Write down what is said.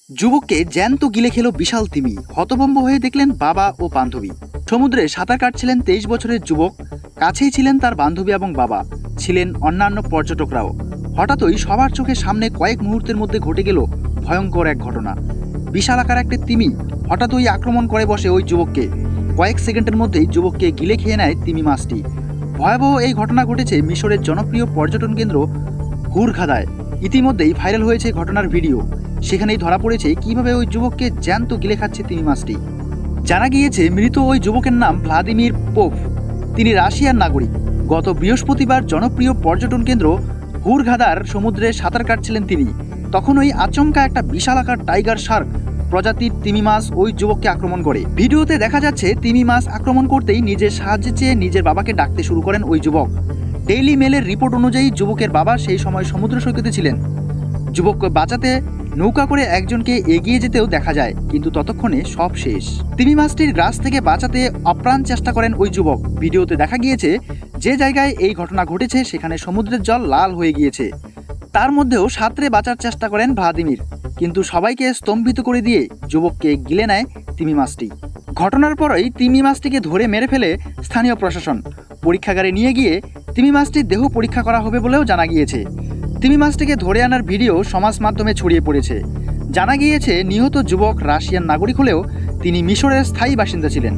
যুবককে জ্যান্ত গিলে খেল বিশাল তিমি, হতভম্ব হয়ে দেখলেন বাবা ও বান্ধবী। সমুদ্রে সাঁতার কাটছিলেন 23 বছরের যুবক। কাছেই ছিলেন তার বান্ধবী এবং বাবা, ছিলেন অন্যান্য পর্যটকরাও। হঠাৎই সবার চোখের সামনে কয়েক মুহূর্তের মধ্যে ঘটে গেল ভয়ঙ্কর এক ঘটনা। বিশাল আকার একটি তিমি হঠাৎই আক্রমণ করে বসে ওই যুবককে। কয়েক সেকেন্ডের মধ্যেই যুবককে গিলে খেয়ে নেয় তিমি মাছটি। ভয়াবহ এই ঘটনা ঘটেছে মিশরের জনপ্রিয় পর্যটন কেন্দ্র হুরঘাদায়। ইতিমধ্যেই ভাইরাল হয়েছে ঘটনার ভিডিও। সেখানেই ধরা পড়েছে কিভাবে ওই যুবককে জ্যান্ত গিলে খাচ্ছে তিমি মাছটি। জানা গিয়েছে মৃত ওই যুবকের নাম ভ্লাদিমির পোভ। তিনি রাশিয়ার নাগরিক। গত বৃহস্পতিবার জনপ্রিয় পর্যটন কেন্দ্র হুরঘাদার সমুদ্রে সাঁতার কাটছিলেন তিনি। তখনই আচমকা একটা বিশাল আকার টাইগার শার্ক প্রজাতির তিমি মাছ ওই যুবককে আক্রমণ করে। ভিডিওতে দেখা যাচ্ছে তিমি মাছ আক্রমণ করতেই নিজের সাহায্যে চেয়ে নিজের বাবাকে ডাকতে শুরু করেন ওই যুবক। ডেইলি মেলের রিপোর্ট অনুযায়ী যুবকের বাবা সেই সময় সমুদ্র সৈকতে ছিলেন। যুবককে বাঁচাতে নৌকা করে একজনকে এগিয়ে যেতেও দেখা যায়, কিন্তু ততক্ষণে সব শেষ। তিমি মাছটির গ্রাস থেকে বাঁচাতে আপ্রাণ চেষ্টা করেন ওই যুবক। ভিডিওতে দেখা গিয়েছে যে জায়গায় এই ঘটনা ঘটেছে সেখানে সমুদ্রের জল লাল হয়ে গিয়েছে। তার মধ্যেও সাঁতরে বাঁচার চেষ্টা করেন ভ্লাদিমির, কিন্তু সবাইকে স্তম্ভিত করে দিয়ে যুবককে গিলে নেয় তিমি মাছটি। ঘটনার পরই তিমি মাছটিকে ধরে মেরে ফেলে স্থানীয় প্রশাসন। পরীক্ষাগারে নিয়ে গিয়ে তিমি মাছটির দেহ পরীক্ষা করা হবে বলেও জানা গিয়েছে। তিমি মাছটিকে ধরে আনার ভিডিও সমাজ মাধ্যমে ছড়িয়ে পড়েছে। জানা গিয়েছে নিহত যুবক রাশিয়ান নাগরিক হলেও তিনি মিশরের স্থায়ী বাসিন্দা ছিলেন।